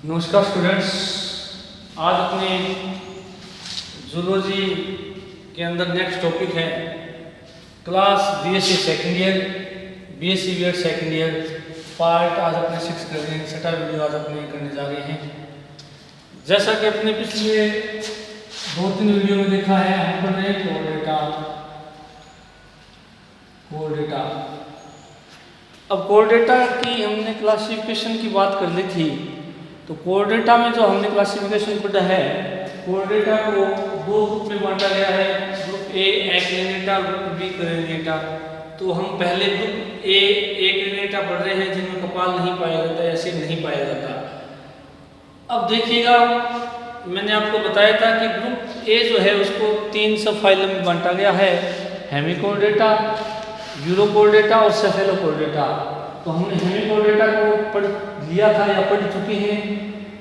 नमस्कार स्टूडेंट्स। आज अपने जूलॉजी के अंदर नेक्स्ट टॉपिक है class BSc second year, BSc BEd second year part. आज अपने 6 कर रहे हैं, छठा वीडियो आज अपने करने जा रहे हैं। जैसा कि अपने पिछले 2-3 वीडियो में देखा है, हम पढ़ रहे हैं कोर डेटा। अब कोर डेटा की हमने क्लासिफिकेशन की बात कर ली थी, तो कोर डेटा में जो हमने क्लासिफिकेशन पढ़ा है, कोर डेटा को 2 ग्रुप में बांटा गया है। ग्रुप ए एक्लिन डेटा, ग्रुप बी करेन डेटा। तो हम पहले ग्रुप ए एक्लिन डेटा पढ़ रहे हैं जिनमें कपाल नहीं पाया जाता, ऐसे नहीं पाया जाता। अब देखिएगा, मैंने आपको बताया था कि ग्रुप ए जो है उसको 3 सब फाइलम में बांटा गया है, हेमिकोर डेटा, यूरोकोर डेटा और सेफेलोकोर डेटा। तो हमने हेमिकोर डेटा को पढ़ लिया था या पढ़ चुके हैं।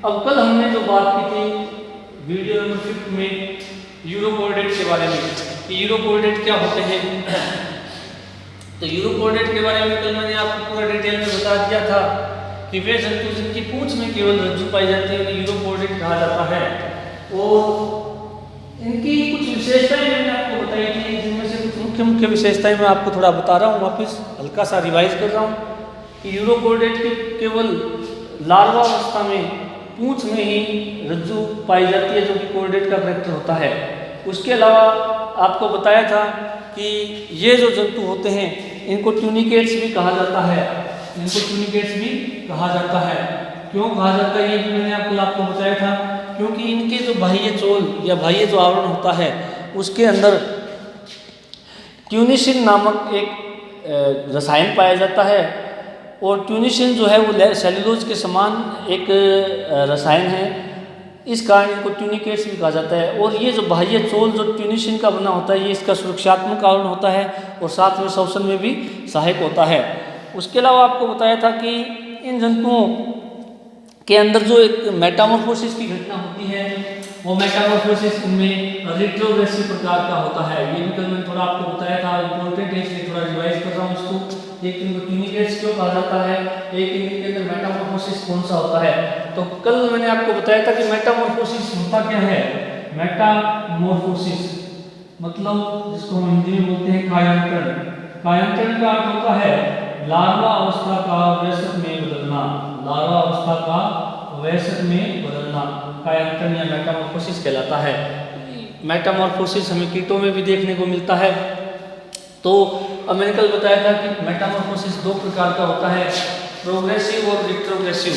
अब कल हमने जो बात की थी वीडियो नंबर 5 में यूरोकोर्डेट के बारे में कि यूरोकोर्डेट क्या होते हैं। तो यूरोकोर्डेट के बारे में कल मैंने आपको पूरा डिटेल में बता दिया था कि वे जंतु जिनकी पूंछ में केवल रज्जु पाई जाती है उन्हें यूरोकोर्डेट कहा जाता है। और इनकी कुछ विशेषताएं मैंने आपको बताई थी, जिनमें से कुछ मुख्य विशेषताएं मैं आपको थोड़ा बता रहा हूँ, वापस हल्का सा रिवाइज कर रहा हूँ कि यूरोकोर्डेट की केवल लार्वा अवस्था में पूंछ में ही रज्जु पाई जाती है, जो कि कोर्डेट का कैरेक्टर होता है। उसके अलावा आपको बताया था कि ये जो जंतु होते हैं इनको ट्यूनिकेट्स भी कहा जाता है। इनको ट्यूनिकेट्स भी कहा जाता है। क्यों कहा जाता है ये भी मैंने आपको बताया था, क्योंकि इनके जो बाह्य चोल या बाह्य जो आवरण होता है उसके अंदर ट्यूनिसिन नामक एक रसायन पाया जाता है। और ट्यूनिसिन जो है वो सेल्यूलोज के समान एक रसायन है, इस कारण इनको ट्यूनिकेट्स भी कहा जाता है। और ये जो बाह्य चोल जो ट्यूनिसिन का बना होता है, ये इसका सुरक्षात्मक आवरण होता है और साथ में श्वसन में भी सहायक होता है। उसके अलावा आपको बताया था कि इन जंतुओं के अंदर जो एक मेटामॉर्फोसिस की घटना होती है, वो मेटामॉर्फोसिस इनमें रिट्रोग्रेसिव प्रकार का होता है। ये भी कल मैंने थोड़ा आपको बताया था, इम्पोर्टेंट है इसलिए थोड़ा रिवाइज कर रहा हूँ इसको। एक इनको ट्यूनिकेट्स क्यों कहा जाता है, एक इनके अंदर मेटामॉर्फोसिस कौन सा होता है। तो कल मैंने आपको बताया था कि मेटामॉर्फोसिस होता क्या है। मेटामॉर्फोसिस मतलब जिसको हम हिंदी में बोलते हैं कायांतरण। कायांतरण का अर्थ होता है लार्वा अवस्था का वयस्क में बदलना। लार्वा अवस्था का वयस्क में बदलना कायांतरण या मेटामॉर्फोसिस कहलाता है। मेटामॉर्फोसिस हमें कीटों में भी देखने को मिलता है। तो अब मैंने कल बताया था कि मेटामॉर्फोसिस 2 प्रकार का होता है, प्रोग्रेसिव और रिट्रोग्रेसिव।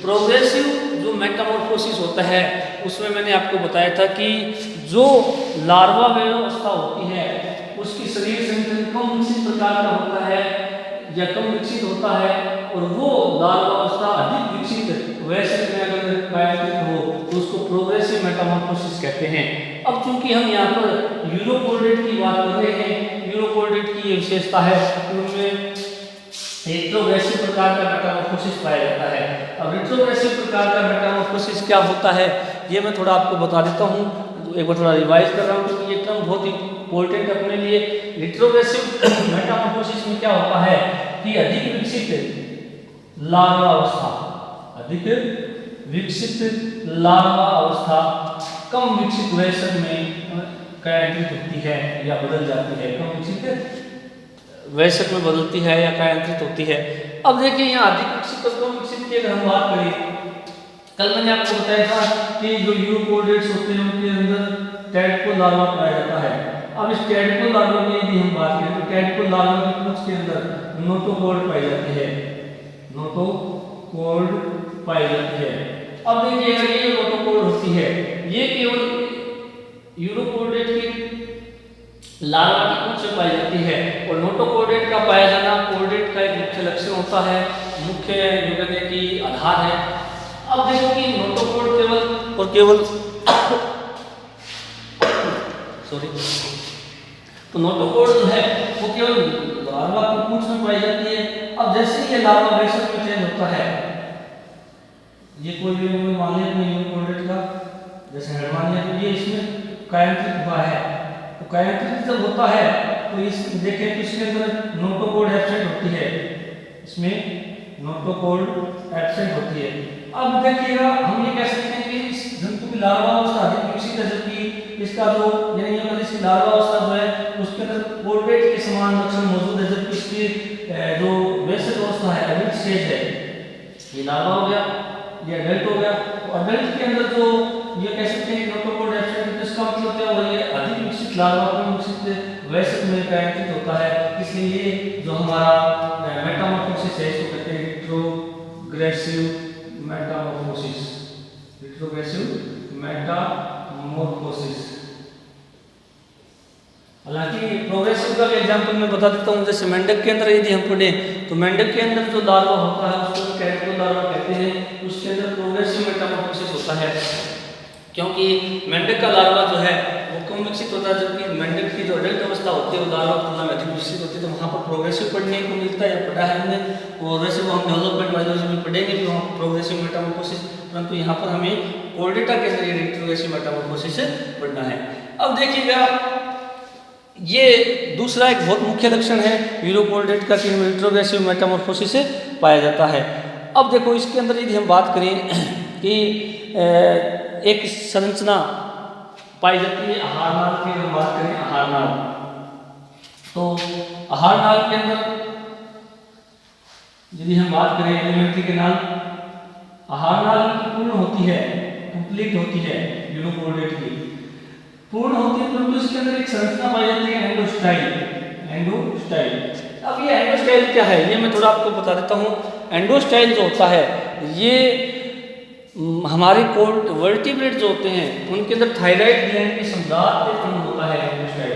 प्रोग्रेसिव जो मेटामॉर्फोसिस होता है उसमें मैंने आपको बताया था कि जो लार्वा अवस्था होती है उसकी शरीर संगठन कम विकसित प्रकार का होता है या कम विकसित होता है, और वो लार्वा अवस्था अधिक विकसित वयस्क में अगर कायांतरित हो तो उसको प्रोग्रेसिव मेटामॉर्फोसिस कहते हैं। अब चूंकि हम यहाँ पर यूरोकोर्डेट की बात कर रहे हैं, यूरोकोर्डेट की ये विशेषता है कि उनमें रिट्रोग्रेसिव प्रकार का मेटामॉर्फोसिस पाया जाता है। अब रिट्रोग्रेसिव प्रकार का मेटामॉर्फोसिस क्या होता है ये मैं थोड़ा आपको बता देता हूँ, एक बार थोड़ा रिवाइज कर रहा हूँ क्योंकि ये टर्म बहुत इंपॉर्टेंट अपने लिए। रिट्रोग्रेसिव मेटामॉर्फोसिस में क्या होता है कि अधिक विकसित लार्वा अवस्था, अधिक विकसित लार्वा अवस्था कम विकसित वयस्क में कायांतरित होती है या बदल जाती है, कम विकसित वयस्क में बदलती है या कायांतरित होती है। अब देखिए यहाँ अधिक विकसित और कम विकसित की अगर हम बात करें, कल मैंने आपको बताया था कि जो यूरोकोर्डेट्स होते हैं उनके अंदर टैडपोल लार्वा पाया जाता है। अब इस टैडपोल लार्वा की यदि हम बात करें तो टैडपोल लार्वा की पूंछ के अंदर नोटोकॉर्ड पाई जाती है, नोटोकॉर्ड पाई जाती है। अब देखिए अगर ये नोटोकॉर्ड होती है, ये केवल यूरोकोर्डेट की लार्वा की पूंछ में पाई जाती है, और नोटोकॉर्डेट का पाया जाना कोर्डेट का एक मुख्य लक्षण होता है, मुख्य योग्यता की आधार है। अब देखो कि नोटोकॉर्ड केवल और केवल सॉरी, तो नोटोकॉर्ड जो है वो केवल लार्वा की पूंछ में पाई जाती है। अब जैसे ये लार्वा वयस्क में चेंज होता है, ये कोई भी मान लिया अपने यूरोकोर्डेट का जैसे हेड मान लिया, तो ये इसमें कायांतरित हुआ है। तो कायांतरित जब होता है तो इस देखें तो इसके अंदर नोटोकॉर्ड एब्सेंट होती है, इसमें नोटोकॉल्ड एब्सेंट होती है। अब देखिएगा हम ये कह सकते हैं कि इस जंतु की लार्वा अवस्था अधिक विकसित है, जबकि इसका जो यानी इसकी लार्वा अवस्था जो है उसके अंदर कोलगेट के समान लक्षण मौजूद है, जबकि इसकी जो वयस्क अवस्था है एडल्ट स्टेज है, ये लार्वा हो गया, ये एडल्ट हो गया। तो एडल्ट के अंदर जो ये कह सकते हैं नोटोकॉल्ड एब्सेंट, इसका मतलब क्या हुआ, ये अधिक विकसित लार्वा में विकसित वयस्क में पैरांचित होता है। इसलिए जो हमारा मेटामॉर्फोसिस है इसको कहते हैं रिट्रोग्रेसिव मेटामॉर्फोसिस, रिट्रोग्रेसिव मेटामॉर्फोसिस। हालांकि प्रोग्रेसिव का एग्जांपल मैं बता देता हूँ, जैसे मेंढक के अंदर यदि हम पढ़ें तो मेंढक के अंदर जो लार्वा होता है उसको कैरेटो लार्वा कहते हैं, उसके अंदर प्रोग्रेसिव मेटामॉर्फोसिस होता है, क्योंकि मेंढक का लार्वा जो है वो कम विकसित होता है, जबकि मेंढक की जो एडल्ट अवस्था होती है वो लार्वा तुलना में अधिक विकसित होती है। तो वहाँ पर प्रोग्रेसिव पढ़ने को मिलता है, पढ़ा है हमने, और वैसे वो हम डेवलपमेंट बायोलॉजी में पढ़ेंगे भी वहाँ प्रोग्रेसिव मेटामॉर्फोसिस, परंतु यहाँ पर हमें कोर्डेटा के अंदर ये रिट्रोग्रेसिव मेटामॉर्फोसिस पढ़ना है। अब देखिएगा ये दूसरा एक बहुत मुख्य लक्षण है यूरोकोल्डेट का कि रिट्रोग्रेसिव मेटामॉर्फोसिस से पाया जाता है। अब देखो इसके अंदर यदि हम बात करें कि एक संरचना पाई जाती है आहार नाल की, अगर बात करें आहार नाल, तो आहार नाल के अंदर यदि हम बात करें एलिमेंट्री के नाल, आहार नाल पूर्ण होती है, कंप्लीट होती है, यूरोकोल्डेट की पूर्ण होती है, परंतु इसके अंदर एक संरचना पाई जाती है एंडोस्टाइल। एंडोस्टाइल, अब ये एंडोस्टाइल क्या है ये मैं थोड़ा आपको बता देता हूँ। एंडोस्टाइल जो होता है ये हमारे वर्टिब्रेट जो होते हैं उनके अंदर थायराइड ग्लैंड के समजात के अंग होता है एंडोस्टाइल,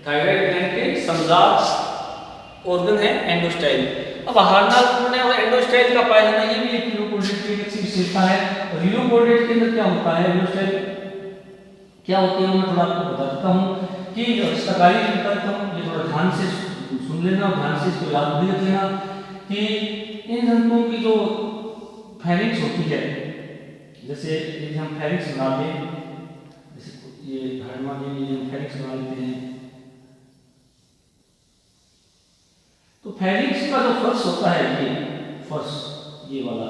थायराइड ग्लैंड के समजात ऑर्गन है एंडोस्टाइल। अब आहार नाल पूर्ण है और एंडोस्टाइल का पाया जाना ये भी एक यूरोकोल्डेट की एक अच्छी विशेषता है। और यूरोकोल्डेट के अंदर क्या होता है, एंडोस्टाइल क्या होती है मैं थोड़ा आपको बता देता हूँ कि इसका कार्य करता हूँ, ये थोड़ा ध्यान से सुन लेना और ध्यान से इसको याद भी रख लेना कि इन जंतुओं की जो फेरिंक्स होती है, जैसे यदि हम फेरिंक्स बना दें, जैसे ये हर्मा में यदि हम फेरिंक्स बना लेते हैं तो फेरिंक्स का जो फर्श होता है ये फर्श, ये वाला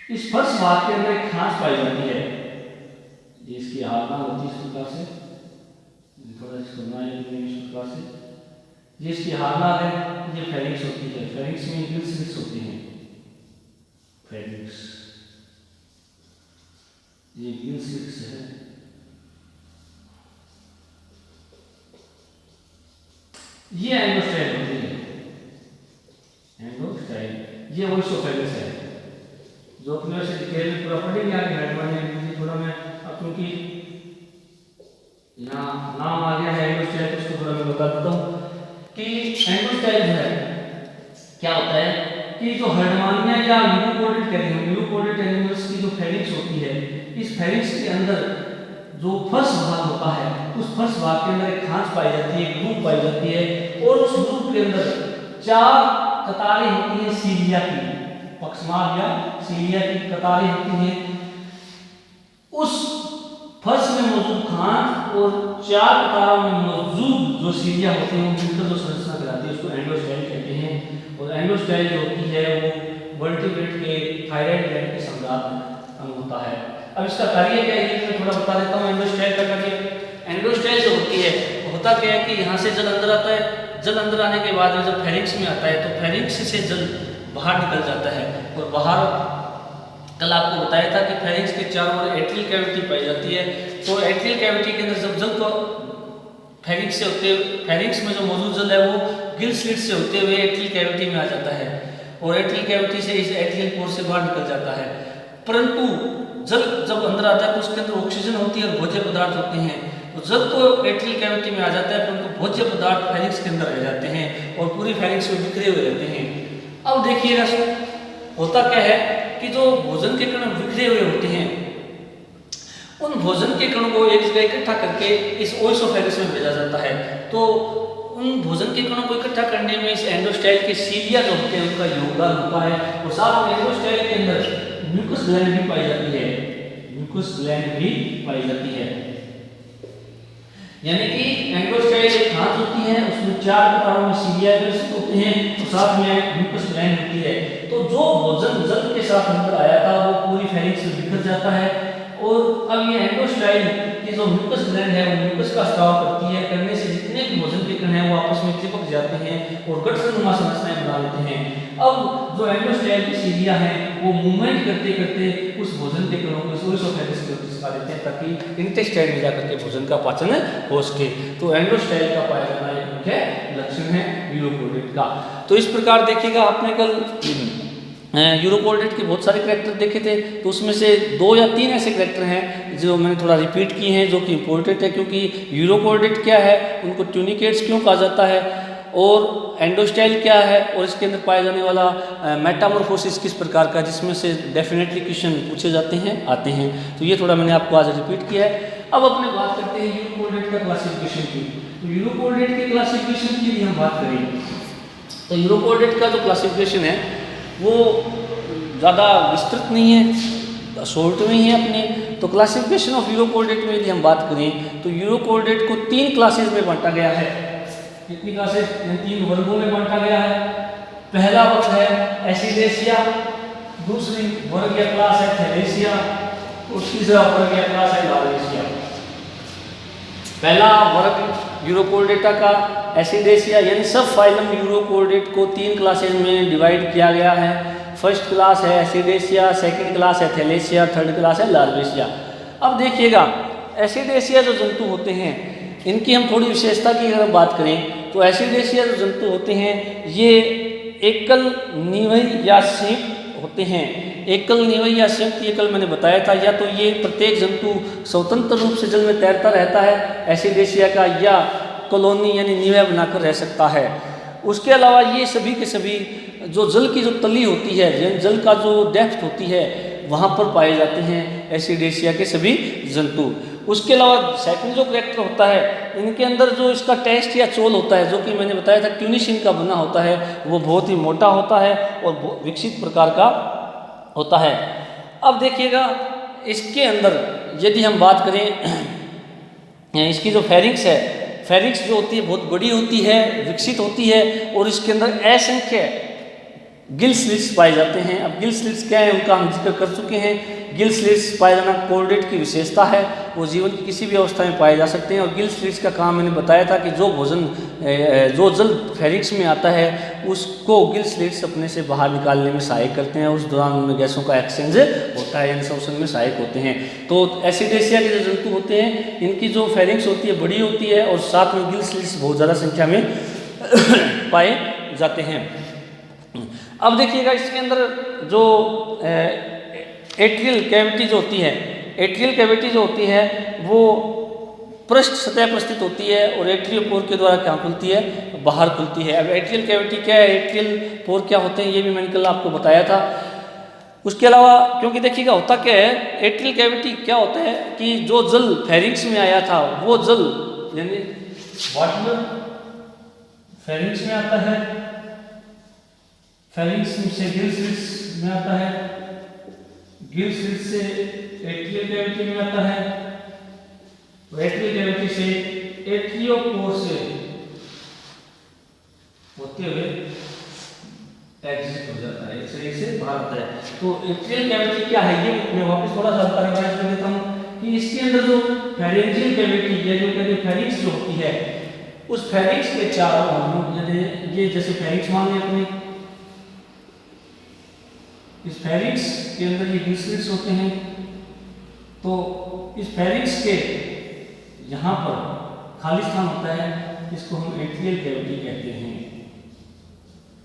इस फर्श भाग के अंदर एक खांच पाई जाती है, ये इसकी आहार होती है इस प्रकार से, थोड़ा इसको बनाए इस प्रकार से, ये इसकी आहार है, ये फेरिंक्स होती है, फेरिंक्स में गिल्स मिक्स होती हैं, फेरिंक्स ये गिल्स मिक्स है, ये एंडोस्टाइल होती है, एंडोस्टाइल ये वोइसोफेगस है जो अपने वैसे डिटेल में पूरा पढ़ेंगे आगे हेडमानी थोड़ा मैं, अब क्योंकि यहाँ नाम आ गया है एंडोस्टाइल, उसको थोड़ा मैं बता देता हूँ कि एंडोस्टाइल जो है क्या होता है कि जो हर्डमानिया या यूरोकोल्डेट कहते हैं, यूरोकोल्डेट एनिमल्स की जो फेरिंक्स होती है, इस फेरिंक्स के अंदर जो फर्श भाग होता है उस फर्श भाग के अंदर एक खांच पाई जाती है, एक ग्रुप पाई जाती है, और उस ग्रुप के अंदर 4 कतारें होती हैं सीलिया की, पक्षमार्ग या सीलिया की कतारें होती हैं। उस फर्श में मौजूद खांच और 4 कतारों में मौजूद जो सीलिया होती हैं उनका जो संरचना कराती है उसको एंडोस्टाइल कहते हैं। और एंडोस्टाइल जो होती है वो वर्टिब्रेट के थायराइड ग्लैंड के समजात अंग होता है। अब इसका कार्य क्या है ये मैं थोड़ा बता देता हूँ। एंडोस्टाइल का कार्य, एंडोस्टाइल जो होती है होता क्या है कि यहाँ से जल अंदर आता है, जल अंदर आने के बाद जब फेरिंक्स में आता है तो फेरिंक्स से जल बाहर निकल जाता है, और बाहर कल आपको बताया था कि फेरिंक्स के चारों ओर एट्रियल कैविटी पाई जाती है। तो एट्रियल कैविटी के अंदर जब जल तो फेरिंक्स से होते, फेरिंक्स में जो मौजूद जल है वो गिल स्लिट से होते हुए एट्रियल कैविटी में आ जाता है, और एट्रियल कैविटी से इस एट्रियल पोर से बाहर निकल जाता है। परंतु जल जब अंदर आता है तो उसके अंदर ऑक्सीजन होती है और भोज्य पदार्थ होते हैं। तो जल तो एट्रियल कैविटी में आ जाता है परंतु भोज्य पदार्थ फेरिंक्स के अंदर रह जाते हैं और पूरी फेरिंक्स में बिखरे हुए रहते हैं। अब देखिएगा होता क्या है कि जो भोजन के कण बिखरे हुए होते हैं उन भोजन के कणों को एक जगह इकट्ठा करके इस ओइसोफेगस में भेजा जाता है। तो उन भोजन के कणों को इकट्ठा करने में इस एंडोस्टाइल के सीलिया जो होते हैं उनका योगदान होता है। और साथ में एंडोस्टाइल के अंदर म्यूकस ग्लैंड भी पाई जाती है, म्यूकस ग्लैंड भी पाई जाती है। यानी कि एंडोस्टाइल एक खांच होती है, उसमें 4 कतारों में सीलिया विकसित होते हैं और साथ में म्यूकस ग्लैंड होती है। तो जो भोजन जल के साथ अंदर आया था वो पूरी फेरिंक्स में बिखर जाता है और अब ये एंडोस्टाइल की जो म्यूकस ग्लैंड है वो म्यूकस का स्राव करती है, करने से जितने भी भोजन के कण हैं वो आपस में चिपक जाते हैं और गठरनुमा संरचनाएं बना लेते हैं। अब जो एंडोस्टाइल की सीलिया हैं वो मूवमेंट करते करते उस भोजन के कणों को इसोफेगस की ओर खिसका देते हैं ताकि इंटेस्टाइन में जाकर के भोजन का पाचन हो सके। तो एंडोस्टाइल का पाया जाना एक मुख्य लक्षण है यूरोकोडेट का। तो इस प्रकार देखिएगा, आपने कल यूरोकोडेट के बहुत सारे करैक्टर देखे थे, तो उसमें से 2 या 3 ऐसे करैक्टर हैं जो मैंने थोड़ा रिपीट किए हैं जो कि इम्पोर्टेंट है, क्योंकि यूरोकोडेट क्या है, उनको ट्यूनिकेट्स क्यों कहा जाता है और एंडोस्टाइल क्या है और इसके अंदर पाया जाने वाला मेटामॉर्फोसिस किस प्रकार का, जिसमें से डेफिनेटली क्वेश्चन पूछे जाते हैं आते हैं। तो ये थोड़ा मैंने आपको आज रिपीट किया है। अब अपने बात करते हैं यूरोकोडेट का क्लासिफिकेशन की। तो यूरोकोडेट के क्लासिफिकेशन की यदि हम बात करें तो यूरोकोडेट का जो क्लासिफिकेशन है वो ज़्यादा विस्तृत नहीं है, शॉर्ट में ही है अपने। तो क्लासिफिकेशन ऑफ यूरोकोडेट में यदि हम बात करें तो यूरोकोडेट को 3 क्लासेज में बांटा गया है। कितनी क्लासेज? 3 वर्गों में बांटा गया है। पहला वर्ग है एसिडेशिया, दूसरी वर्ग या क्लास है थैलेसिया और तीसरा वर्ग या क्लास है लारेशिया। पहला वर्ग यूरोकोडेटा का एसिडेशिया यानी सब फाइलम यूरोकोडेट को 3 क्लासेज में डिवाइड किया गया है। फर्स्ट क्लास है एसिडेशिया, सेकंड क्लास है थैलेसिया, थर्ड क्लास है लार्वेशिया। अब देखिएगा, एसिडेशिया जो जंतु होते हैं इनकी हम थोड़ी विशेषता की अगर बात करें तो एसिडेशिया जो जंतु होते हैं ये एकल निवयी या संयुक्त होते हैं। एकल निवयी या संयुक्त ये कल मैंने बताया था, या तो ये प्रत्येक जंतु स्वतंत्र रूप से जल में तैरता रहता है एसिडेशिया का, या कॉलोनी यानी निवय बनाकर रह सकता है। उसके अलावा ये सभी के सभी जो जल की जो तली होती है, जल का जो डेप्थ होती है वहाँ पर पाए जाते हैं एसिडेशिया के सभी जंतु। उसके अलावा सेकंड जो करैक्टर होता है, इनके अंदर जो इसका टेस्ट या चोल होता है, जो कि मैंने बताया था ट्यूनिशिन का बना होता है, वो बहुत ही मोटा होता है और विकसित प्रकार का होता है। अब देखिएगा, इसके अंदर यदि हम बात करें इसकी जो फेरिंक्स है, फेरिंक्स जो होती है बहुत बड़ी होती है, विकसित होती है और इसके अंदर असंख्य गिल स्लिट्स पाए जाते हैं। अब गिल स्लिट्स क्या है उनका हम जिक्र कर चुके हैं। गिल स्लिट्स पाए जाना कोर्डेट की विशेषता है, वो जीवन की किसी भी अवस्था में पाए जा सकते हैं। और गिल स्लिट्स का काम मैंने बताया था कि जो भोजन जो जल फेरिंक्स में आता है उसको गिल स्लिट्स अपने से बाहर निकालने में सहायक करते हैं। उस दौरान उनमें गैसों का एक्सचेंज होता है, यानी शोषण में सहायक होते हैं। तो एसिडेशिया के जो जंतु होते हैं इनकी जो फेरिंक्स होती है बड़ी होती है और साथ में गिल स्लिट्स बहुत ज़्यादा संख्या में पाए जाते हैं। अब देखिएगा, इसके अंदर जो एट्रियल कैविटी जो होती है, एट्रियल कैविटी जो होती है वो पृष्ठ सतह पर स्थित होती है और एट्रियल पोर के द्वारा क्या खुलती है, बाहर खुलती है। अब एट्रियल कैविटी क्या है, एट्रियल पोर क्या होते हैं, ये भी मैंने कल आपको बताया था। उसके अलावा क्योंकि देखिएगा होता क्या है, एट्रियल कैविटी क्या होता है कि जो जल फेरिंक्स में आया था वो जल यानी वाटर फेरिंक्स में आता है, फेरिंक्स से गिल स्लिट्स में आता है, गिल स्लिट्स से एट्रियल कैविटी में आता है, तो एट्रियल कैविटी से एट्रियोपोर से होते हुए एग्जिट हो जाता है, शरीर से बाहर आता है। तो एट्रियल कैविटी क्या है, ये मैं वापस थोड़ा सा रिवाइज कर देता हूँ कि इसके अंदर जो फेरेंजियल कैविटी या जो कहते हैं फेरिंक्स जो होती है, उस फेरिंक्स के चारों यदि ये जैसे फेरिंक्स मान लें अपने, इस फेरिंक्स के अंदर ये गिल स्लिट्स होते हैं, तो इस फेरिंक्स के यहाँ पर खाली स्थान होता है, इसको हम एट्रियल कैविटी कहते हैं।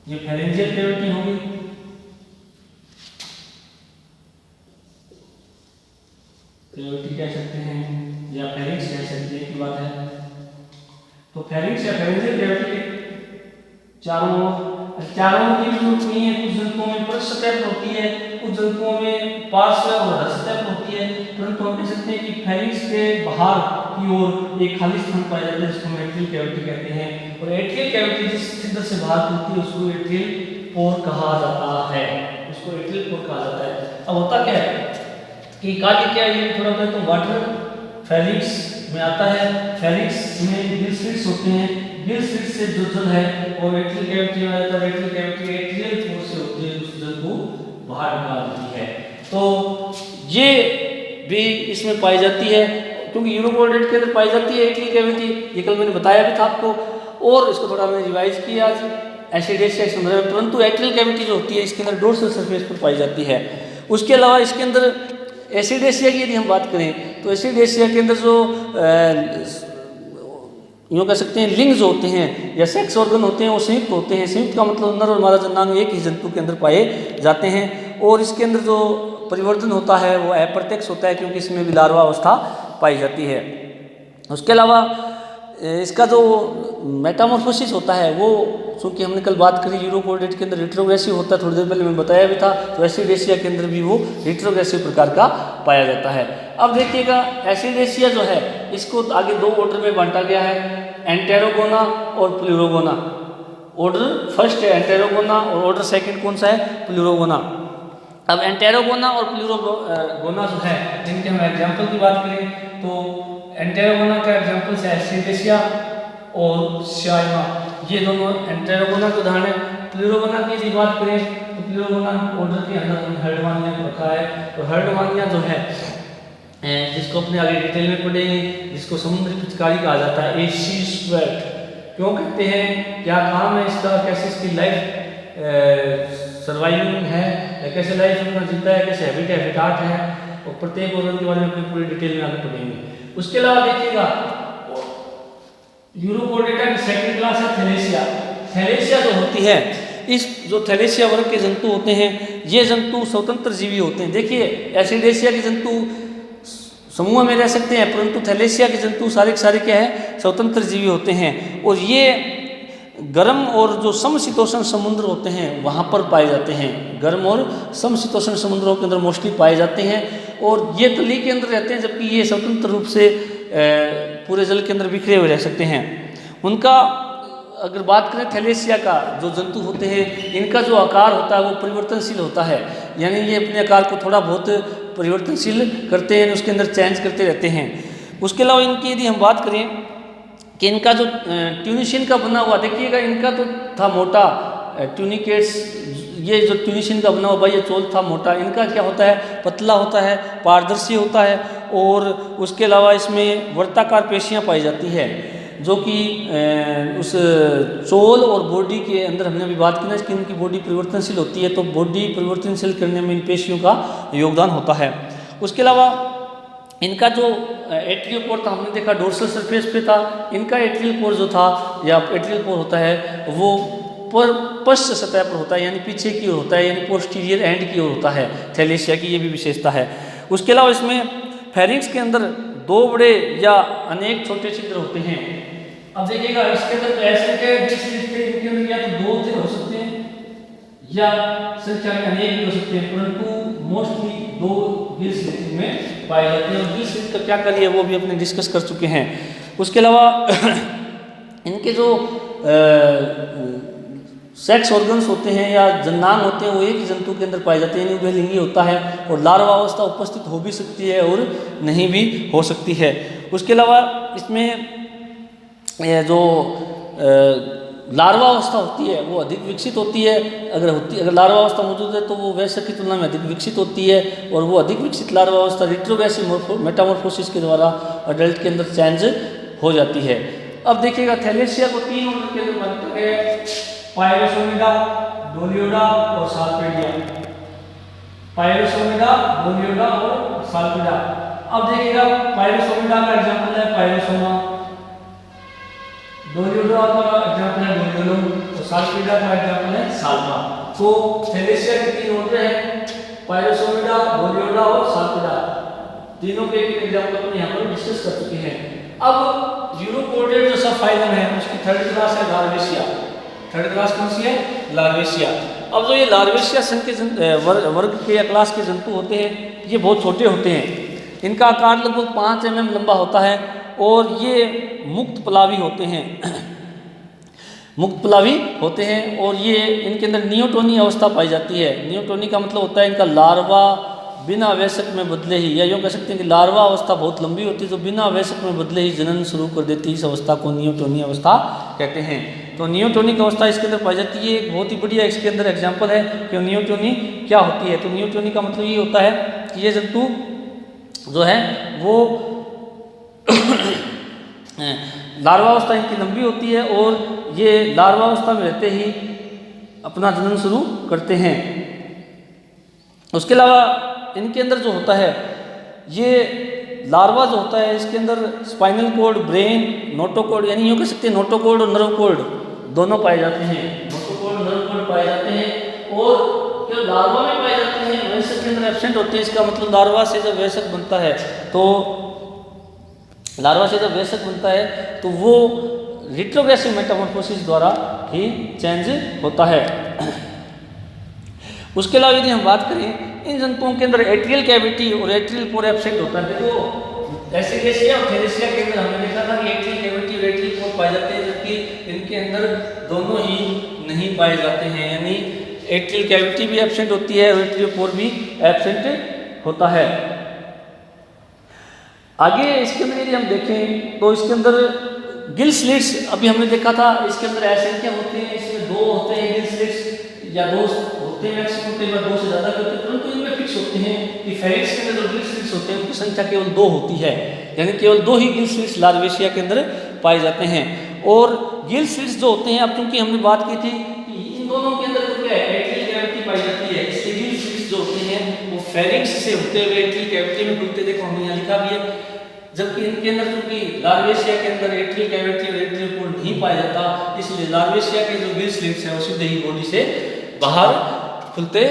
ये फेरेंजियल कैविटी होगी, कैविटी कह सकते हैं या फेरिंक्स कह सकते हैं की बात है। तो फेरिंक्स या फेरेंजियल कैविटी के चारों की जरूरत नहीं है। कुछ जंतुओं में पृष्ठ सतह पर होती है, कुछ जंतुओं में पार्श्व और हृदय सतह पर होती है, परंतु हम कह सकते हैं कि फेरिंक्स के बाहर की ओर एक खाली स्थान पाया जाता है जिसको हम एट्रियल कैविटी कहते हैं। और एट्रियल कैविटी जिस छिद्र से बाहर खुलती है उसको एट्रियल पोर कहा जाता है, उसको एट्रियल पोर कहा जाता है। अब होता क्या है कि कार्य क्या है, ये थोड़ा कहते हैं तो वाटर फेरिंक्स में आता है। फेरिक्स में गिल स्लिट्स होते हैं, गिल स्लिट्स से जो जल है और एट्रियल कैविटी में आता है। एट्रियल कैविटी एट्रियल फोर्स से होती है, उस जल को बाहर निकाल देती है। तो ये भी इसमें पाई जाती है, क्योंकि यूरोपोडेट के अंदर पाई जाती है एट्रियल कैविटी, ये कल मैंने बताया भी था आपको, और इसको थोड़ा मैंने रिवाइज किया आज एसिडेशिया के संदर्भ में। परंतु एट्रियल कैविटी जो होती है इसके अंदर डोर्सल सरफेस पर पाई जाती है। उसके अलावा इसके अंदर एसिडेशिया की यदि हम बात करें तो एसिडेशिया के अंदर जो यूँ कह सकते हैं लिंग जो होते हैं या सेक्स ऑर्गन होते हैं वो संयुक्त होते हैं। संयुक्त का मतलब नर और मादा जनांग एक ही जंतु के अंदर पाए जाते हैं, और इसके अंदर जो परिवर्तन होता है वो अप्रत्यक्ष होता है, क्योंकि इसमें भी लार्वा अवस्था पाई जाती है। उसके अलावा इसका जो मेटामॉर्फोसिस होता है वो, चूँकि हमने कल बात करी यूरोपोडेट के अंदर रिट्रोग्रेसिव होता है, थोड़ी देर पहले मैंने बताया भी था, तो एसिडेशिया के अंदर भी वो रिट्रोग्रेसिव प्रकार का पाया जाता है। अब देखिएगा एसिडेशिया जो है इसको आगे दो ऑर्डर में बांटा गया है, एंटेरोगोना और प्लूरोगोना। ऑर्डर फर्स्ट है एंटेरोगोना और ऑर्डर सेकंड कौन सा है, प्लूरोगोना। अब एंटेरोगोना और प्लूरोगोना जो है जिनके हम एग्जाम्पल की बात करें तो एंटेरोगोना का एग्जाम्पल है एसिडेशिया और शाइमा, ये दोनों एंटेरोगोना के उदाहरण है। प्लूरोगोना की यदि बात करें तो प्लूरोगोना ऑर्डर के अंदर हमने हर्डवानिया को रखा है, और हर्डवानिया जो है जिसको अपने आगे डिटेल में पढ़ेंगे, जिसको समुद्री पिचकारी कहा जाता है, एसी स्वेट क्यों कहते हैं, क्या काम है इसका, कैसे इसकी लाइफ सर्वाइविंग है, कैसे लाइफ अपना जीता है, कैसे हैबिटाट है, और प्रत्येक ऑर्गन के बारे में अपनी पूरी डिटेल में आगे पढ़ेंगे। उसके अलावा देखिएगा यूरोपोडेटा की सेकंड क्लास है थैलेसिया। थैलेसिया जो होती है, इस जो थैलेसिया वर्ग के जंतु होते हैं ये जंतु स्वतंत्र जीवी होते हैं। देखिए एसिडेशिया के जंतु समूह में रह सकते हैं, परंतु थैलेसिया के जंतु सारे के सारे क्या है, स्वतंत्र जीवी होते हैं, और ये गर्म और जो समशीतोष्ण समुद्र होते हैं वहाँ पर पाए जाते हैं। गर्म और समशीतोष्ण समुद्रों के अंदर मोस्टली पाए जाते हैं, और ये तली के अंदर रहते हैं, जबकि ये स्वतंत्र रूप से पूरे जल के अंदर बिखरे हुए रह सकते हैं। उनका अगर बात करें थैलेसिया का जो जंतु होते हैं, इनका जो आकार होता है वो परिवर्तनशील होता है, यानी ये अपने आकार को थोड़ा बहुत परिवर्तनशील करते हैं, उसके अंदर चेंज करते रहते हैं। उसके अलावा इनकी यदि हम बात करें कि इनका जो ट्यूनिशियन का बना हुआ, देखिएगा इनका तो था मोटा ट्यूनिकेट्स, ये जो ट्यूनिशियन का बना हुआ ये चोल था मोटा, इनका क्या होता है, पतला होता है, पारदर्शी होता है, और उसके अलावा इसमें वर्ताकार पेशियाँ पाई जाती है, जो कि उस चोल और बॉडी के अंदर हमने अभी बात की ना कि इनकी बॉडी परिवर्तनशील होती है, तो बॉडी परिवर्तनशील करने में इन पेशियों का योगदान होता है। उसके अलावा इनका जो एट्रियल पोर था हमने देखा डोर्सल सरफेस पे था, इनका एट्रियल पोर जो था या एट्रियल पोर होता है वो पर पश्च सतह पर होता है, यानी पीछे की ओर होता है, यानी पोस्टीरियर एंड की ओर होता है। थैलेसिया की ये भी विशेषता है। उसके अलावा इसमें फेरिंक्स के अंदर दो बड़े या अनेक छोटे छिद्र होते हैं। अब देखिएगा इसके अंदर तो ऐसे के इनके अंदर या तो दो छिद्र हो सकते हैं या संख्या में अनेक भी हो सकते हैं, परंतु मोस्टली दो गिल स्लिट में पाए जाते हैं, और गिल स्लिट का क्या कार्य है वो भी अपने डिस्कस कर चुके हैं। उसके अलावा इनके जो सेक्स ऑर्गन्स होते हैं या जन्नांग होते हैं वो एक ही जंतु के अंदर पाए जाते हैं, यानी उभयलिंगी होता है, और लार्वा अवस्था उपस्थित हो भी सकती है और नहीं भी हो सकती है। उसके अलावा इसमें जो लार्वा अवस्था होती है वो अधिक विकसित होती है, अगर लार्वा अवस्था मौजूद है तो वो वयस्क की तुलना में अधिक विकसित होती है, और वो अधिक विकसित लार्वा अवस्था रिट्रोग्रेसिव मेटामॉर्फोसिस के द्वारा अडल्ट के अंदर चेंज हो जाती है। अब देखिएगा थैलेसिया को तीन ऑर्डर के अंदर बांटा गया है, पायरोसोमिडा, डोलियोडा और साल्पेडिया। पायरोसोमिडा, डोलियोडा और साल्पेडिया। अब देखिएगा पायरोसोमिडा का एग्जांपल है पायरोसोमा, डोलियोडा का एग्जांपल है डोलियोलम, और साल्पेडिया का एग्जांपल है साल्पा। तो थैलेसिया के तीन ऑर्डर हैं, पायरोसोमिडा, डोलियोडा और साल्पेडिया, तीनों के एक एग्जांपल हम यहाँ पर डिस्कस कर चुके हैं। अब यूरोपोडेट जो सब फाइलम है उसकी थर्ड क्लास है लार्वेशिया। थर्ड क्लास कौन सी है, लार्वेशिया। अब जो ये लार्वेशिया संघ के वर्ग के या क्लास के जंतु होते हैं ये बहुत छोटे होते हैं, इनका आकार लगभग 5 mm लंबा होता है, और ये मुक्त पलावी होते हैं मुक्त पलावी होते हैं, और ये इनके अंदर नियोटोनी अवस्था पाई जाती है। नियोटोनी का मतलब होता है इनका लार्वा बिना वयस्क में बदले ही, या यूँ कह सकते हैं कि लार्वा अवस्था बहुत लंबी होती है, तो बिना वयस्क में बदले ही जनन शुरू कर देती है। इस अवस्था को नियोटोनी अवस्था कहते हैं। तो नियोटोनिक अवस्था इसके अंदर पाई जाती है। एक बहुत ही बढ़िया इसके अंदर एग्जाम्पल है कि नियोटोनी क्या होती है। तो नियोटोनी का मतलब ये होता है कि ये जंतु जो है वो लार्वा अवस्था इनकी लंबी होती है और ये लार्वा अवस्था में रहते ही अपना जनन शुरू करते हैं। उसके अलावा इनके अंदर जो होता है, ये लार्वा जो होता है इसके अंदर स्पाइनल कॉर्ड, ब्रेन, नोटोकॉर्ड, यानी यूँ कह सकते हैं नोटोकॉर्ड और नर्व कॉर्ड दोनों पाए जाते हैं। नोटोकॉर्ड, नर्व कॉर्ड पाए जाते हैं और जो लार्वा में पाए जाते हैं वयस्क के अंदर एब्सेंट होते हैं। इसका मतलब लार्वा से जब वयस्क बनता है तो लार्वा से जब वयस्क बनता है तो वो रिट्रोग्रेसिव मेटामॉर्फोसिस द्वारा ही चेंज होता है। उसके अलावा यदि हम बात करें, इन जंतुओं के अंदर एट्रियल कैविटी और एट्रियल पोर एब्सेंट होता है। देखो एसिडेशिया और थैलेसिया के अंदर हमने देखा था कि एट्रियल कैविटी और एट्रियल पोर पाए जाते हैं, जबकि इनके अंदर दोनों ही नहीं पाए जाते हैं। यानी एट्रियल कैविटी भी एब्सेंट होती है और एट्रियल पोर भी एब्सेंट होता है। आगे इसके अंदर यदि हम देखें तो इसके अंदर गिल स्लिट्स अभी हमने देखा था, इसके अंदर असंख्य होते हैं, इसमें 2 होते हैं गिल स्लिट्स या 2 होते हैं, मैक्सिमम कई बार 2 से ज़्यादा भी होते हैं, परंतु इनमें फिक्स होते हैं कि फेरिक्स के अंदर जो गिल स्लिट्स होते हैं उनकी संख्या केवल 2 होती है। यानी केवल 2 ही गिल स्लिट्स लार्वेशिया के अंदर पाए जाते हैं। और गिल स्लिट्स जो होते हैं, अब चूंकि हमने बात की थी कि इन दोनों के अंदर तो क्या है एट्रियल कैविटी पाई जाती है, इसलिए गिल स्लिट्स जो होते हैं वो फेरिक्स से होते हुए एट्रियल कैविटी में खुलते, देखो हमने यहाँ लिखा भी है। जबकि इनके अंदर चूंकि लार्वेशिया के अंदर एट्रियल कैविटी और एट्रियल पोर नहीं पाया जाता, इसलिए लार्वेशिया के जो गिल स्लिट्स हैं वो सीधे ही बॉडी से बाहर खुलते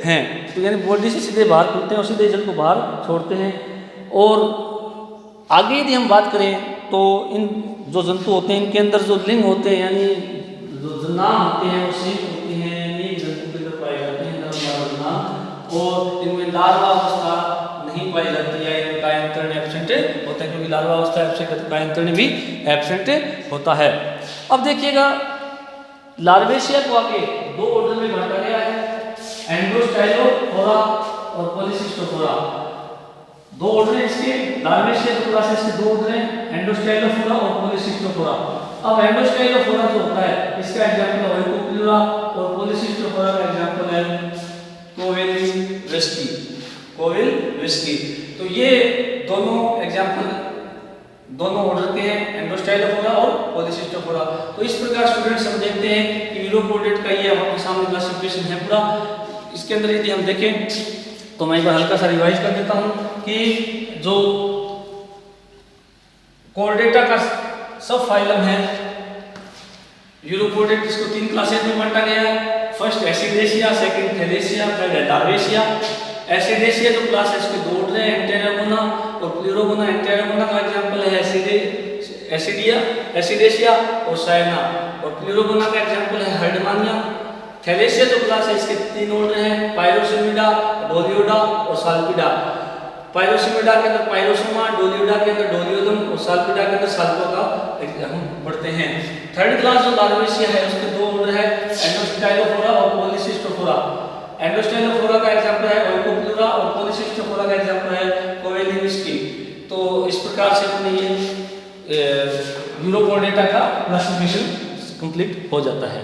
हैं। तो यानी बॉडी से सीधे बाहर खुलते हैं और सीधे जल को बाहर छोड़ते हैं। और आगे यदि हम बात करें तो इन जो जंतु होते हैं इनके अंदर जो लिंग होते हैं यानी जो नाम होते हैं वो सेम होते हैं, यानी जंतु के अंदर पाए जाते हैं नाम, और इनमें लार्वा अवस्था नहीं पाई जाती है, इनमें कायांतरण एब्सेंट होता है, क्योंकि लार्वा अवस्था एब्सेंट है तो कायांतरण भी एब्सेंट होता है। अब देखिएगा लार्वेशिया को आगे 2 ऑर्डर में बांटा गया है, एंडोस्टाइलोफोरा और पॉलीसिस्टोफोरा। 2 ऑर्डर है इसके, लार्वेशिया जो क्लास है इसके 2 ऑर्डर हैं, एंडोस्टाइलोफोरा और पॉलीसिस्टोफोरा। अब एंडोस्टाइलोफोरा जो होता है इसका एग्जांपल है ओइकोप्लूरा और पॉलीसिस्टोफोरा का एग्जांपल है कोविलविस्की। तो ये दोनों एग्जांपल दोनों ऑर्डर के हैं, एंडोस्टाइलोफोरा और पॉलीसिस्टोफोरा। तो इस प्रकार स्टूडेंट्स हम देखते हैं कि यूरोपोडेट का ये आपके सामने क्लासिफिकेशन है पूरा। इसके अंदर यदि हम देखें तो मैं एक बार हल्का सा रिवाइज कर देता हूं कि जो कोर्डेटा का सब फाइलम है यूरोपोडेट, इसको 3 क्लासेस में बांटा गया है। First Ascidiacea, second Thaliacea, third Larvacea. Ascidiacea जो क्लास है इसके 2 ऑर्डर है, एंटेरोगोना और प्लूरोगोना। एंटेरोगोना का एग्जांपल है एसिडेशिया और सायना, और प्लूरोगोना का एग्जांपल है हर्डमानिया। थैलेसिया जो क्लास है इसके 3 ऑर्डर हैं, पायरोसिमिडा, डोलियोडा और साल्पिडा। पायरोसिमिडा के अंदर पायरोसोमा, डोलियोडा के अंदर डोलियोडम और साल्पिडा के अंदर साल्पा का हम पढ़ते हैं। थर्ड क्लास जो लार्वेशिया है उसके 2 ऑर्डर है, एंडोस्टाइलोफोरा और पॉलीसिस्टोफोरा। एंडोस्टाइलोफोरा का एग्जांपल है ओइकोप्लूरा और पॉलीसिस्टोफोरा का एग्जांपल है कोविलविस्की। तो इस प्रकार से अपने ये यूरोपोडेटा का क्लासिफिकेशन कंप्लीट हो जाता है।